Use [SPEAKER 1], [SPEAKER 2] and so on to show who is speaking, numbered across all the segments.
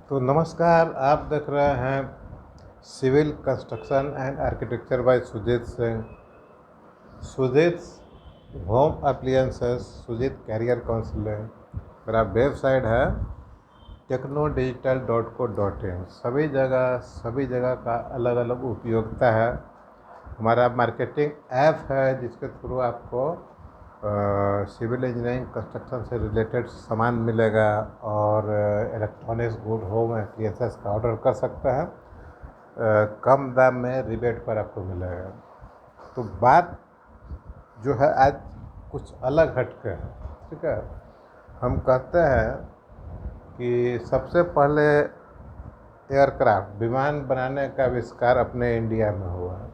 [SPEAKER 1] तो नमस्कार, आप देख रहे हैं civil construction and architecture by Sujeet Singh. Sujeet home appliances, Sujeet career counselling. मेरा वेबसाइट है technodigital.co.in। सभी जगह का अलग अलग उपयोगिता है। हमारा मार्केटिंग ऐप है जिसके थ्रू आपको सिविल इंजीनियरिंग कंस्ट्रक्शन से रिलेटेड सामान मिलेगा और इलेक्ट्रॉनिक्स गुड होम एप्लियंसेस का ऑर्डर कर सकते हैं। कम दाम में रिबेट पर आपको मिलेगा। तो बात जो है आज कुछ अलग हटके है, ठीक है। हम कहते हैं कि सबसे पहले एयरक्राफ्ट विमान बनाने का आविष्कार अपने इंडिया में हुआ है।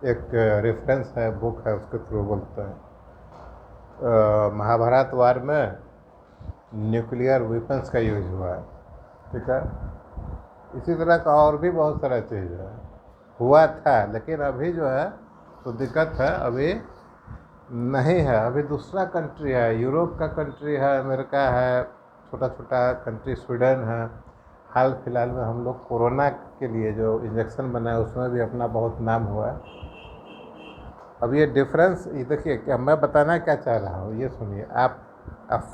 [SPEAKER 1] एक रेफरेंस है, बुक है, उसके थ्रू बोलते हैं। महाभारत वार में न्यूक्लियर वेपन्स का यूज हुआ है, ठीक है। इसी तरह का और भी बहुत सारा चीज़ है, हुआ था, लेकिन अभी जो है तो दिक्कत है, अभी नहीं है। अभी दूसरा कंट्री है, यूरोप का कंट्री है, अमेरिका है, छोटा छोटा कंट्री स्वीडन है। हाल फिलहाल में हम लोग कोरोना के लिए जो इंजेक्शन बनाए उसमें भी अपना बहुत नाम हुआ है। अब ये डिफरेंस ये देखिए, क्या मैं बताना क्या चाह रहा हूँ, ये सुनिए। आप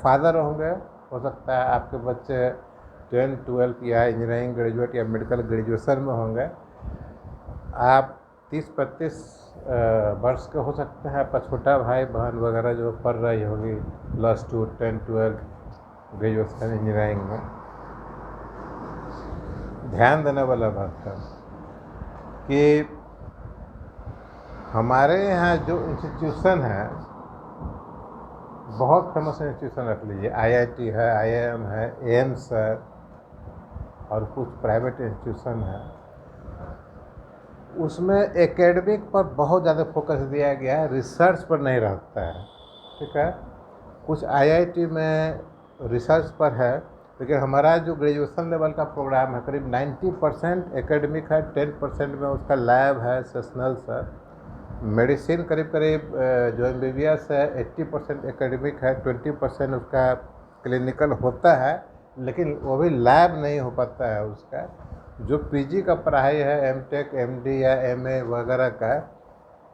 [SPEAKER 1] फादर होंगे, हो सकता है आपके बच्चे 10-12 या इंजीनियरिंग ग्रेजुएट या मेडिकल ग्रेजुएशन में होंगे। आप 30-35 वर्ष के हो सकते हैं। आपका छोटा भाई बहन वगैरह जो पढ़ रही होगी +2, 10, 12 ग्रेजुएशन इंजीनियरिंग में। ध्यान देने वाला बात है कि हमारे यहाँ जो इंस्टीट्यूशन है, बहुत फेमस इंस्टीट्यूशन रख लीजिए, आईआईटी है, आईआईएम है, एम्स है और कुछ प्राइवेट इंस्टीट्यूशन है। उसमें एकेडमिक पर बहुत ज़्यादा फोकस दिया गया है, रिसर्च पर नहीं रहता है, ठीक है। कुछ आईआईटी में रिसर्च पर है, लेकिन हमारा जो ग्रेजुएशन लेवल का प्रोग्राम है करीब 90% एकेडमिक है, 10% में उसका लैब है, सेशनल्स है। मेडिसिन करीब करीब जो एमबीबीएस है 80% एकेडमिक है, 20% उसका क्लिनिकल होता है, लेकिन वो भी लैब नहीं हो पाता है उसका। जो पीजी का पढ़ाई है, एमटेक, एमडी या एमए वगैरह का,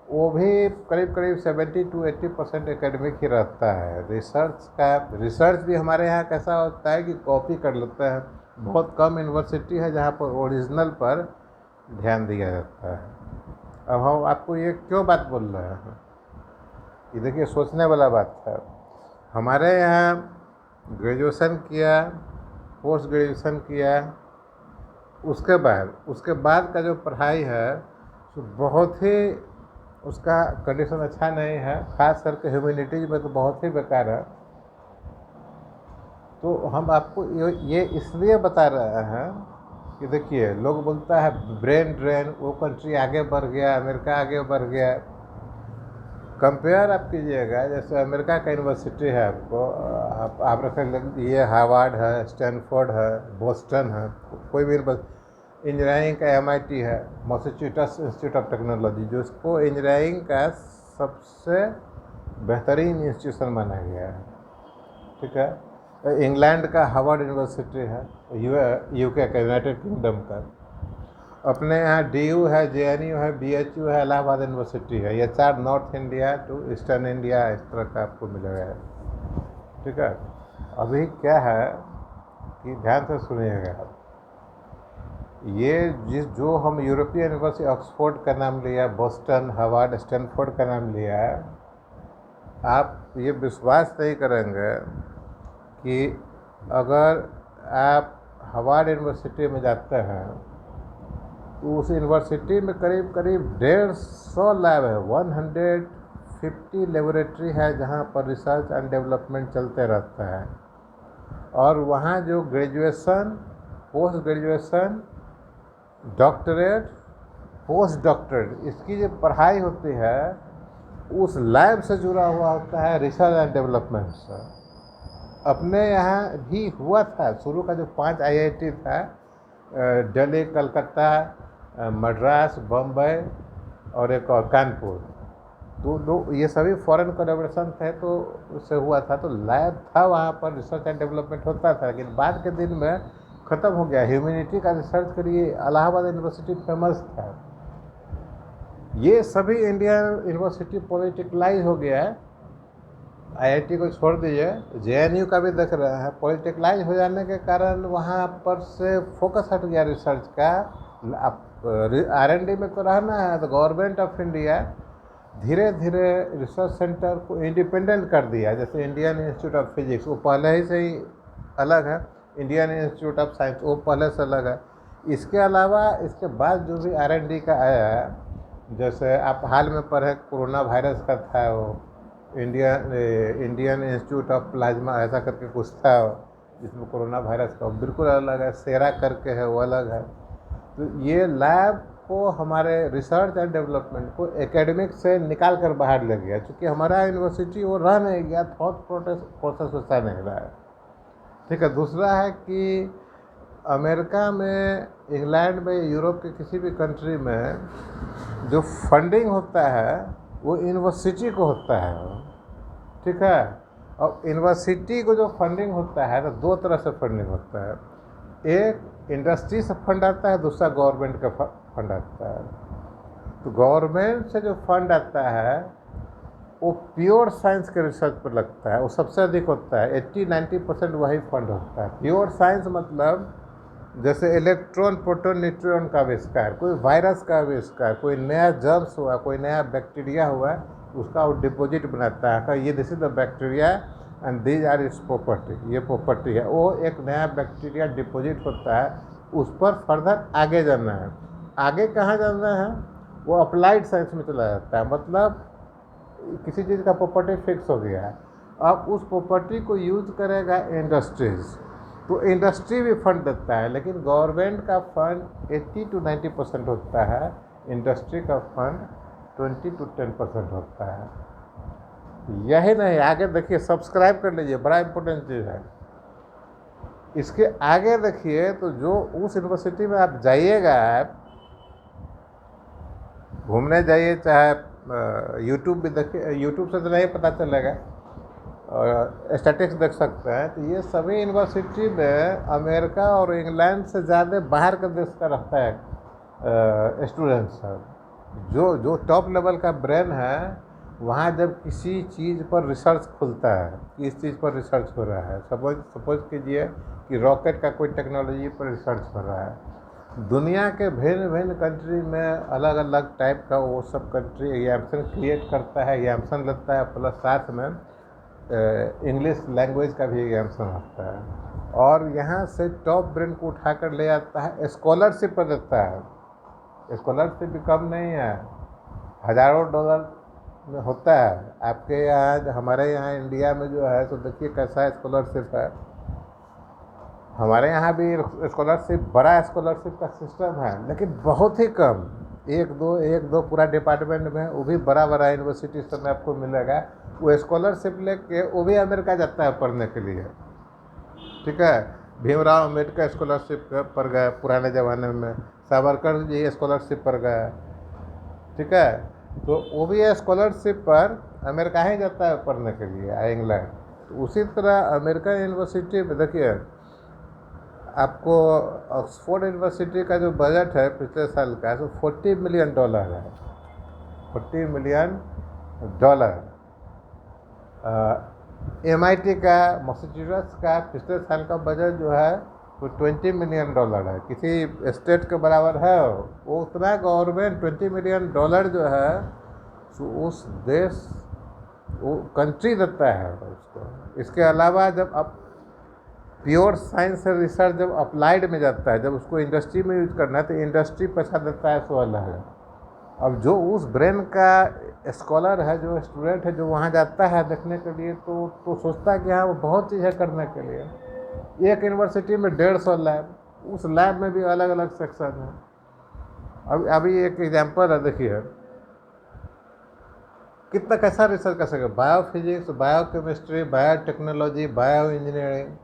[SPEAKER 1] वो भी करीब करीब 70-80% एकेडमिक ही रहता है। रिसर्च भी हमारे यहाँ कैसा होता है कि कॉपी कर लेते हैं। बहुत कम यूनिवर्सिटी है जहाँ पर ओरिजिनल पर ध्यान दिया जाता है। अब हम आपको ये क्यों बात बोल रहे हैं, ये देखिए सोचने वाला बात है। हमारे यहाँ ग्रेजुएशन किया, पोस्ट ग्रेजुएशन किया, उसके बाद का जो पढ़ाई है तो बहुत ही उसका कंडीशन अच्छा नहीं है, खास करके ह्यूमैनिटीज में तो बहुत ही बेकार है। तो हम आपको ये इसलिए बता रहे हैं कि देखिए, लोग बोलता है ब्रेन ड्रेन, वो कंट्री आगे बढ़ गया, अमेरिका आगे बढ़ गया। कंपेयर आप कीजिएगा, जैसे अमेरिका का यूनिवर्सिटी है, आपको आप रखें, ये हार्वर्ड है, स्टैनफोर्ड है, बोस्टन है, कोई भी इंजीनियरिंग का एमआईटी है, मैसाचुसेट्स इंस्टीट्यूट ऑफ टेक्नोलॉजी, जो इसको इंजीनियरिंग का सबसे बेहतरीन इंस्टीट्यूशन माना गया है, ठीक है। इंग्लैंड का हार्वर्ड यूनिवर्सिटी है, यूके का, यूनाइटेड किंगडम का। अपने यहाँ डीयू है, जेएनयू है, बीएचयू है, इलाहाबाद यूनिवर्सिटी है। ये 4 north India to eastern India इस तरह का आपको मिलेगा, ठीक है। अभी क्या है कि ध्यान से सुनिएगा, ये जो हम यूरोपियन यूनिवर्सिटी ऑक्सफोर्ड का नाम लिया, बोस्टन, हार्वर्ड, स्टैनफोर्ड का नाम लिया, आप ये विश्वास नहीं करेंगे कि अगर आप हार्वर्ड यूनिवर्सिटी में जाते हैं तो उस यूनिवर्सिटी में करीब करीब 150 लैब है, 150 लेबोरेटरी है जहाँ पर रिसर्च एंड डेवलपमेंट चलते रहता है। और वहाँ जो graduation, post graduation, doctorate, post doctorate, इसकी जो पढ़ाई होती है उस लैब से जुड़ा हुआ होता है, रिसर्च एंड डेवलपमेंट से। अपने यहाँ भी हुआ था, शुरू का जो 5 आईआईटी था, दिल्ली, कलकत्ता, मद्रास, बम्बई और एक और कानपुर, तो ये सभी फॉरेन कोलैबोरेशन थे, तो उससे हुआ था। तो लैब था वहाँ पर, रिसर्च एंड डेवलपमेंट होता था। लेकिन बाद के दिन में ख़त्म हो गया। ह्यूमैनिटी का रिसर्च के लिए इलाहाबाद यूनिवर्सिटी फेमस था। ये सभी इंडियन यूनिवर्सिटी पॉलिटिकलाइज हो गया है। आईआईटी को छोड़ दीजिए, जेएनयू का भी देख रहा है। पॉलिटिकलाइज हो जाने के कारण वहाँ पर से फोकस हट गया रिसर्च का। R&D में तो रहना है, तो गवर्नमेंट ऑफ इंडिया धीरे धीरे रिसर्च सेंटर को इंडिपेंडेंट कर दिया। जैसे इंडियन इंस्टीट्यूट ऑफ फिजिक्स, वो पहले ही से ही अलग है। इंडियन इंस्टीट्यूट ऑफ साइंस, वो पहले से अलग है। इसके अलावा इसके बाद जो भी R&D का आया है, जैसे आप हाल में पढ़े कोरोना वायरस का था, वो इंडियन इंस्टीट्यूट ऑफ प्लाज्मा ऐसा करके कुछ था, जिसमें कोरोना वायरस का बिल्कुल अलग है। सेरा करके है, वो अलग है। तो ये लैब को हमारे रिसर्च एंड डेवलपमेंट को एकेडमिक से निकाल कर बाहर ले गया, क्योंकि हमारा यूनिवर्सिटी वो रह नहीं गया, थॉट प्रोसेस वैसा नहीं रहा है। ठीक है। दूसरा है कि अमेरिका में, इंग्लैंड में, यूरोप के किसी भी कंट्री में जो फंडिंग होता है वो यूनिवर्सिटी को होता है। ठीक है। और यूनिवर्सिटी को जो फंडिंग होता है तो दो तरह से फंडिंग होता है। एक इंडस्ट्री से फंड आता है, दूसरा गवर्नमेंट का फंड आता है। तो गवर्नमेंट से जो फंड आता है वो प्योर साइंस के रिसर्च पर लगता है, वो सबसे अधिक होता है। 80-90% वही फंड होता है। प्योर साइंस मतलब जैसे इलेक्ट्रॉन, प्रोटॉन, न्यूट्रॉन का आविष्कार, कोई वायरस का आविष्कार, कोई नया जर्म्स हुआ, कोई नया बैक्टीरिया हुआ, उसका वो डिपॉजिट बनाता है। ये this is the bacteria and these are its property, ये प्रॉपर्टी है। वो एक नया बैक्टीरिया डिपॉजिट होता है, उस पर फर्दर आगे जाना है। आगे कहाँ जाना है? वो अप्लाइड साइंस में चला जाता है। मतलब किसी चीज़ का प्रॉपर्टी फिक्स हो गया है, अब उस प्रॉपर्टी को यूज करेगा इंडस्ट्रीज, तो इंडस्ट्री भी फंड देता है। लेकिन गवर्नमेंट का फंड 80-90% होता है, इंडस्ट्री का फंड 20-10% होता है। यही नहीं, आगे देखिए, सब्सक्राइब कर लीजिए, बड़ा इंपॉर्टेंट चीज़ है। इसके आगे देखिए तो जो उस यूनिवर्सिटी में आप जाइएगा, आप घूमने जाइए, चाहे यूट्यूब भी देखिए, यूट्यूब से तो नहीं पता चलेगा, और स्टैटिस्टिक्स देख सकते हैं, तो ये सभी यूनिवर्सिटी में अमेरिका और इंग्लैंड से ज़्यादा बाहर के देश का रहता है स्टूडेंट्स है। जो जो टॉप लेवल का ब्रेन है, वहाँ जब किसी चीज़ पर रिसर्च खुलता है कि इस चीज़ पर रिसर्च हो रहा है, सपोज कीजिए कि रॉकेट का कोई टेक्नोलॉजी पर रिसर्च हो रहा है, दुनिया के भिन्न भिन्न कंट्री में अलग अलग टाइप का वो सब कंट्री एग्जाम्पन क्रिएट करता है, एग्जाम्पन लेता है, प्लस साथ में इंग्लिश लैंग्वेज का भी एग्जाम्पन आता है, और यहाँ से टॉप ब्रेन को उठाकर ले आता है, स्कॉलरशिप पर देता है। स्कॉलरशिप भी कम नहीं है, हज़ारों डॉलर में होता है। आपके यहाँ, हमारे यहाँ इंडिया में जो है, तो देखिए कैसा स्कॉलरशिप है। हमारे यहाँ भी स्कॉलरशिप, बड़ा स्कॉलरशिप का सिस्टम है, लेकिन बहुत ही कम, एक दो पूरा डिपार्टमेंट में, वो भी बड़ा बड़ा यूनिवर्सिटी सब में आपको मिलेगा। वो स्कॉलरशिप लेके वो भी अमेरिका जाता है पढ़ने के लिए। ठीक है। भीमराव अम्बेडकर स्कॉलरशिप पर गए पुराने ज़माने में, सावरकर जी स्कॉलरशिप पर गए। ठीक है। तो वो भी स्कॉलरशिप पर अमेरिका ही जाता है पढ़ने के लिए, इंग्लैंड। तो उसी तरह अमेरिकन यूनिवर्सिटी में देखिए, आपको ऑक्सफोर्ड यूनिवर्सिटी का जो बजट है पिछले साल का, तो $40 मिलियन है। $40 मिलियन। MIT का, मैसाचुसेट्स का पिछले साल का बजट जो है वो $20 मिलियन है। किसी स्टेट के बराबर है वो। उतना गवर्नमेंट $20 मिलियन जो है तो उस देश, वो कंट्री देता है उसको। इसके अलावा जब आप प्योर साइंस से रिसर्च जब अप्लाइड में जाता है, जब उसको इंडस्ट्री में यूज करना है, तो इंडस्ट्री पैसा देता है, सो अलग है। अब जो उस ब्रेन का स्कॉलर है, जो स्टूडेंट है, जो वहाँ जाता है देखने के लिए, तो सोचता है कि हाँ वो बहुत चीज़ है करने के लिए। एक यूनिवर्सिटी में 150 लैब, उस लैब में भी अलग अलग सेक्शन है। अभी एक एग्जांपल है, देखिए कितना कैसा रिसर्च कर सके, biophysics, biochemistry, biotechnology, bio engineering.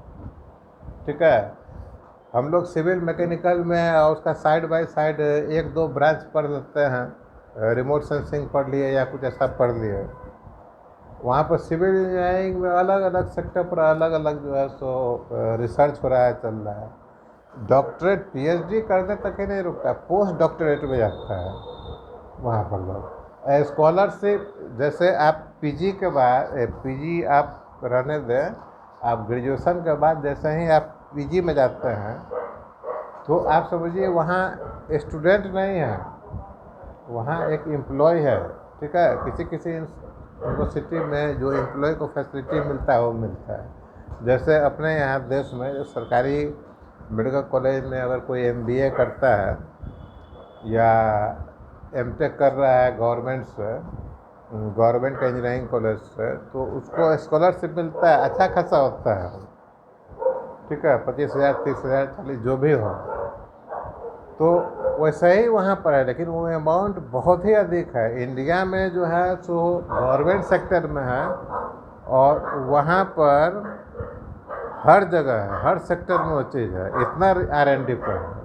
[SPEAKER 1] ठीक है। हम लोग सिविल मैकेनिकल में और उसका साइड बाय साइड 1-2 ब्रांच पढ़ लेते हैं, रिमोट सेंसिंग पढ़ लिए या कुछ ऐसा पढ़ लिए। वहाँ पर सिविल इंजीनियरिंग में अलग अलग सेक्टर पर अलग अलग जो है सो रिसर्च हो रहा है, चल रहा है। डॉक्टरेट पीएचडी करने तक ही नहीं रुकता, पोस्ट डॉक्टरेट में जाता है वहाँ पर लोग। स्कॉलरशिप जैसे आप पीजी के बाद पीजी आप रहने दें, आप ग्रेजुएशन के बाद जैसे ही आप पीजी में जाते हैं तो आप समझिए वहाँ स्टूडेंट नहीं है, वहाँ एक एम्प्लॉय है। ठीक है, किसी किसी यूनिवर्सिटी में जो एम्प्लॉय को फैसिलिटी मिलता है वो मिलता है। जैसे अपने यहाँ देश में जो सरकारी मेडिकल कॉलेज में अगर कोई एमबीए करता है या एमटेक कर रहा है गवर्नमेंट से, गवर्नमेंट का इंजीनियरिंग कॉलेज से, तो उसको स्कॉलरशिप मिलता है, अच्छा खासा होता है। ठीक है, 25,000 30,000 40 जो भी हो, तो वैसे ही वहाँ पर है, लेकिन वो अमाउंट बहुत ही अधिक है। इंडिया में जो है सो गवर्नमेंट सेक्टर में है और वहाँ पर हर जगह है, हर सेक्टर में वो चीज़ है, इतना R&D पर है।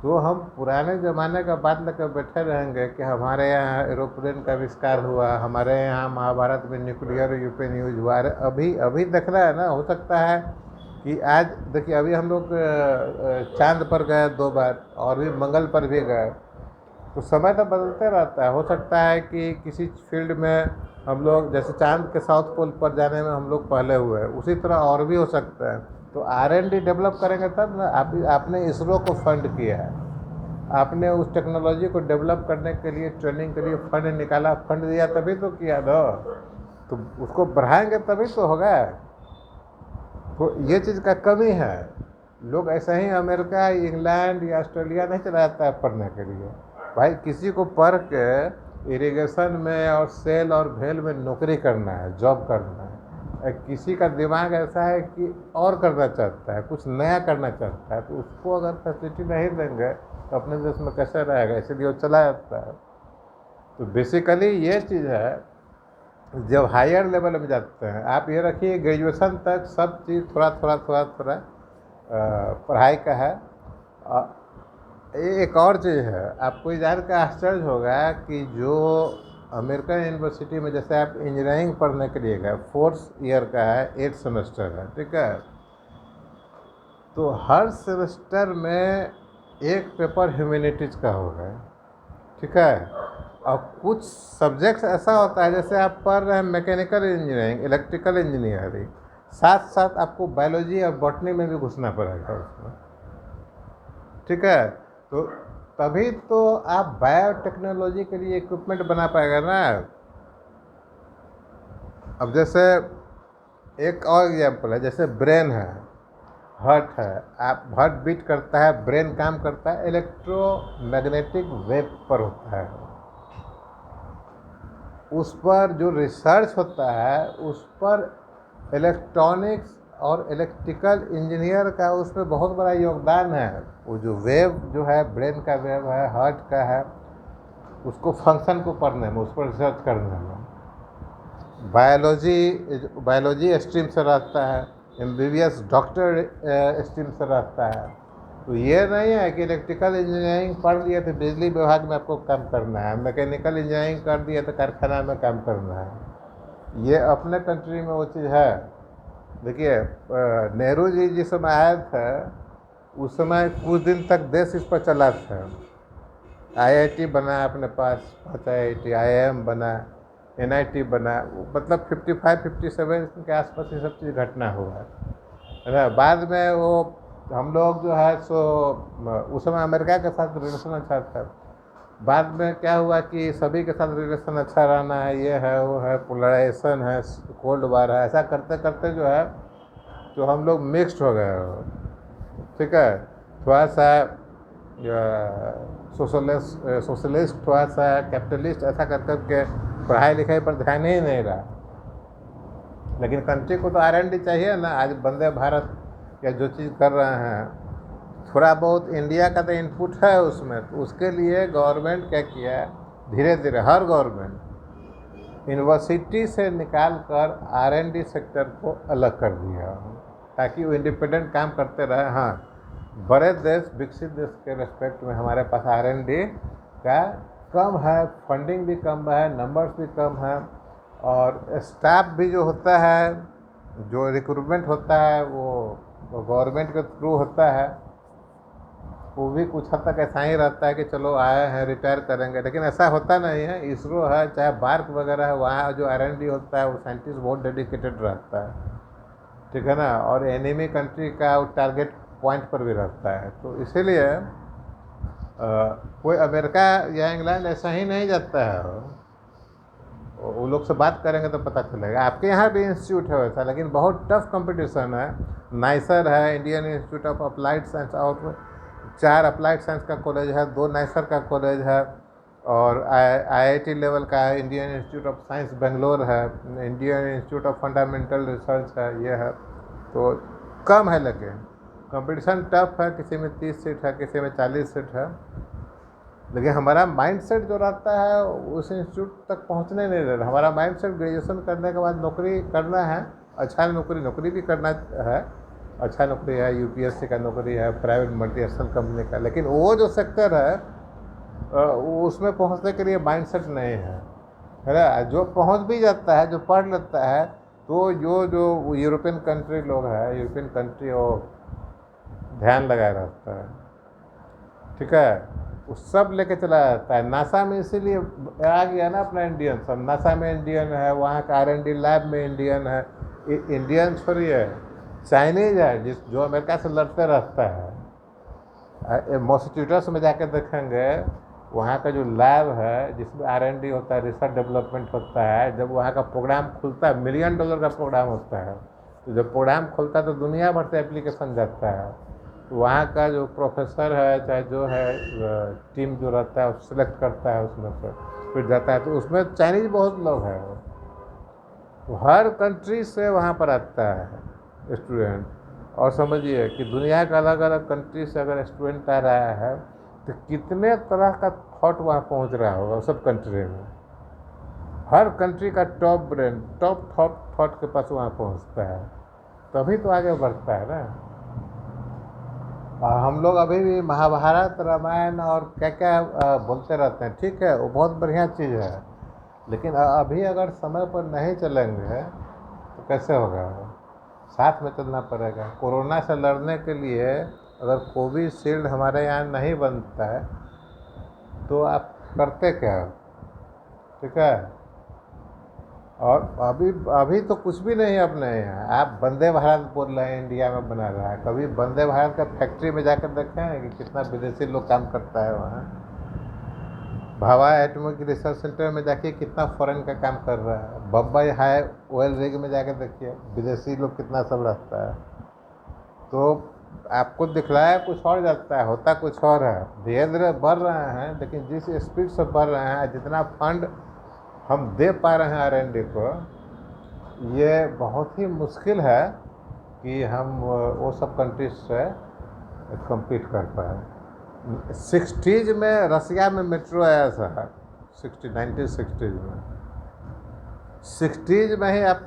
[SPEAKER 1] तो हम पुराने ज़माने का बात लेकर बैठे रहेंगे कि हमारे यहाँ एरोप्लेन का आविष्कार हुआ, हमारे यहाँ महाभारत में न्यूक्लियर वेपन यूज हुआ। अभी अभी देख रहा है ना, हो सकता है कि आज देखिए अभी हम लोग चांद पर गए 2 बार और भी मंगल पर भी गए, तो समय तो बदलते रहता है। हो सकता है कि किसी फील्ड में हम लोग, जैसे चांद के साउथ पोल पर जाने में हम लोग पहले हुए, उसी तरह और भी हो सकता है। तो R&D डेवलप करेंगे तब ना। आपने इसरो को फंड किया है, आपने उस टेक्नोलॉजी को डेवलप करने के लिए, ट्रेनिंग के लिए फंड निकाला, फंड दिया तभी तो किया ना, तो उसको बढ़ाएंगे तभी तो होगा। तो ये चीज़ का कमी है। लोग ऐसा ही अमेरिका, इंग्लैंड या ऑस्ट्रेलिया नहीं चला जाता है पढ़ने के लिए। भाई किसी को पढ़ के इरिगेशन में और सेल और भेल में नौकरी करना है, जॉब करना है। किसी का दिमाग ऐसा है कि और करना चाहता है, कुछ नया करना चाहता है, तो उसको अगर फैसिलिटी नहीं देंगे तो अपने देश में कैसे रहेगा, इसलिए वो चला जाता है। तो बेसिकली ये चीज़ है, जब हायर लेवल में जाते हैं, आप ये रखिए ग्रेजुएशन तक सब चीज़ थोड़ा थोड़ा पढ़ाई का है। एक और चीज़ है, आपको जान के आश्चर्य होगा कि जो अमेरिकन यूनिवर्सिटी में जैसे आप इंजीनियरिंग पढ़ने के लिए गए, 4th ईयर का है, 8 सेमेस्टर है, ठीक है, तो हर सेमेस्टर में एक पेपर ह्यूमैनिटीज़ का होगा। ठीक है, और कुछ सब्जेक्ट्स ऐसा होता है, जैसे आप पढ़ रहे हैं मैकेनिकल इंजीनियरिंग, इलेक्ट्रिकल इंजीनियरिंग, साथ साथ आपको बायोलॉजी और बॉटनी में भी घुसना पड़ेगा उसमें। ठीक है, तो तभी तो आप बायोटेक्नोलॉजी के लिए इक्विपमेंट बना पाएगा ना। अब जैसे एक और एग्जाम्पल है, जैसे ब्रेन है, हार्ट है, आप हार्ट बीट करता है, ब्रेन काम करता है, इलेक्ट्रोमैग्नेटिक वेव पर होता है। उस पर जो रिसर्च होता है, उस पर इलेक्ट्रॉनिक्स और इलेक्ट्रिकल इंजीनियर का उसमें बहुत बड़ा योगदान है। वो जो वेव जो है, ब्रेन का वेव है, हार्ट का है, उसको फंक्शन को पढ़ने में, उस पर रिसर्च करने में बायोलॉजी स्ट्रीम से रहता है, MBBS डॉक्टर स्ट्रीम से रहता है। तो ये नहीं है कि इलेक्ट्रिकल इंजीनियरिंग पढ़ लिया तो बिजली विभाग में आपको काम करना है, मैकेनिकल इंजीनियरिंग कर दिया तो कारखाना में काम करना है। ये अपने कंट्री में वो चीज़ है। देखिए नेहरू जी जिस समय आए थे, उस समय कुछ दिन तक देश इस पर चला था। IIT बना अपने पास, 5 IIT, IIM बना, NIT बना, मतलब 55-57 के आसपास ये सब चीज़ घटना हुआ है ना। बाद में वो हम लोग जो है सो उस समय अमेरिका के साथ रिलेशन अच्छा था। बाद में क्या हुआ कि सभी के साथ रिलेशन अच्छा रहना है, ये है वो है, पोलराइजेशन है, कोल्ड वार है, ऐसा करते करते जो है तो हम लोग मिक्स्ड हो गए। ठीक है, थोड़ा सा सोशलिस्ट, थोड़ा सा कैपिटलिस्ट, ऐसा कर करके पढ़ाई लिखाई पर ध्यान ही नहीं रहा। लेकिन कंट्री को तो R&D चाहिए ना। आज वंदे भारत या जो चीज़ कर रहे हैं, थोड़ा बहुत इंडिया का तो इनपुट है उसमें, तो उसके लिए गवर्नमेंट क्या किया है, धीरे धीरे हर गवर्नमेंट यूनिवर्सिटी से निकाल कर R&D सेक्टर को अलग कर दिया, ताकि वो इंडिपेंडेंट काम करते रहे। हाँ, बड़े देश, विकसित देश के रेस्पेक्ट में हमारे पास R&D का कम है, फंडिंग भी कम है, नंबर्स भी कम है, और स्टाफ भी जो होता है, जो रिक्रूटमेंट होता है वो गवर्नमेंट के थ्रू होता है। वो भी कुछ हद तक ऐसा ही रहता है कि चलो आए हैं रिटायर करेंगे, लेकिन ऐसा होता नहीं है। इसरो है चाहे बार्क वगैरह है, वहाँ जो R&D होता है वो साइंटिस्ट बहुत डेडिकेटेड रहता है, ठीक है ना, और एनिमी कंट्री का वो टारगेट पॉइंट पर भी रहता है। तो इसीलिए कोई अमेरिका या इंग्लैंड ऐसा ही नहीं जाता है। वो लोग से बात करेंगे तो पता चलेगा। आपके यहाँ भी इंस्टीट्यूट है वैसा, लेकिन बहुत टफ कंपटीशन है। नाइसर है, Indian institute of applied science, और 4 अप्लाइड साइंस का कॉलेज है, 2 नाइसर का कॉलेज है, और IIT लेवल का है, Indian institute of science Bangalore है, Indian institute of fundamental research है, ये है। तो कम है, लेकिन कंपटीशन टफ है। किसी में 30 सीट है, किसी में 40 सीट है, लेकिन हमारा माइंडसेट जो रहता है उस इंस्टीट्यूट तक पहुंचने नहीं देता। हमारा माइंडसेट ग्रेजुएशन करने के बाद नौकरी करना है, अच्छा नौकरी भी करना है, अच्छा नौकरी है, UPSC का नौकरी है, प्राइवेट मल्टीनेशनल कंपनी का, लेकिन वो जो सेक्टर है उसमें पहुंचने के लिए माइंडसेट नहीं है ना। जो पहुंच भी जाता है, जो पढ़ लेता है, तो जो यूरोपियन कंट्री लोग हैं, यूरोपियन कंट्री वो ध्यान लगाए रहता है, ठीक है, वो सब लेके चला जाता है। नासा में इसीलिए आ गया ना अपना इंडियन, सब नासा में इंडियन है, वहाँ का R&D लैब में इंडियन है। इंडियन छोड़िए, चाइनीज है जो अमेरिका से लड़ते रहता है। मैसाचुसेट्स में जाके देखेंगे, वहाँ का जो लैब है जिसमें R&D होता है, रिसर्च डेवलपमेंट होता है, जब वहाँ का प्रोग्राम खुलता है, $1 मिलियन का प्रोग्राम होता है, तो जब प्रोग्राम खुलता है तो दुनिया भर से एप्लीकेशन जाता है। तो वहाँ का जो प्रोफेसर है, चाहे जो है टीम जो रहता है, सिलेक्ट करता है, उसमें से फिर जाता है, तो उसमें चाइनीज बहुत लोग हैं। तो हर कंट्री से वहाँ पर आता है स्टूडेंट। और समझिए कि दुनिया का अलग अलग कंट्री से अगर स्टूडेंट आ रहा है तो कितने तरह का थॉट वहाँ पहुँच रहा होगा सब कंट्री में। हर कंट्री का टॉप ब्रेन, टॉप थॉट के पास वहाँ पहुँचता है, तभी तो आगे बढ़ता है ना। हम लोग अभी भी महाभारत रामायण और क्या क्या बोलते रहते हैं, ठीक है, वो बहुत बढ़िया चीज़ है, लेकिन अभी अगर समय पर नहीं चलेंगे तो कैसे होगा। साथ में चलना पड़ेगा। कोरोना से लड़ने के लिए अगर कोविशील्ड हमारे यहाँ नहीं बनता है तो आप करते क्या, ठीक है। और अभी तो कुछ भी नहीं अपने यहाँ। आप वंदे भारत बोल रहे हैं, इंडिया में बना रहा है, कभी वंदे भारत का फैक्ट्री में जाकर देखे हैं कि कितना विदेशी लोग काम करता है वहाँ। भाभा एटॉमिक रिसर्च सेंटर में जाके कितना फॉरेन का काम कर रहा है। बम्बई हाई ऑयल रिग में जाकर देखिए विदेशी लोग कितना सब रहता है। तो आपको दिखलाया कुछ और जाता है, होता कुछ और है। धीरे धीरे बढ़ रहे हैं, लेकिन जिस स्पीड से बढ़ रहे हैं, जितना फंड हम दे पा रहे हैं R&D को, ये बहुत ही मुश्किल है कि हम वो सब कंट्रीज से compete कर पाए। 60s में रसिया में मेट्रो आया था, 1960s में। 60s में ही आप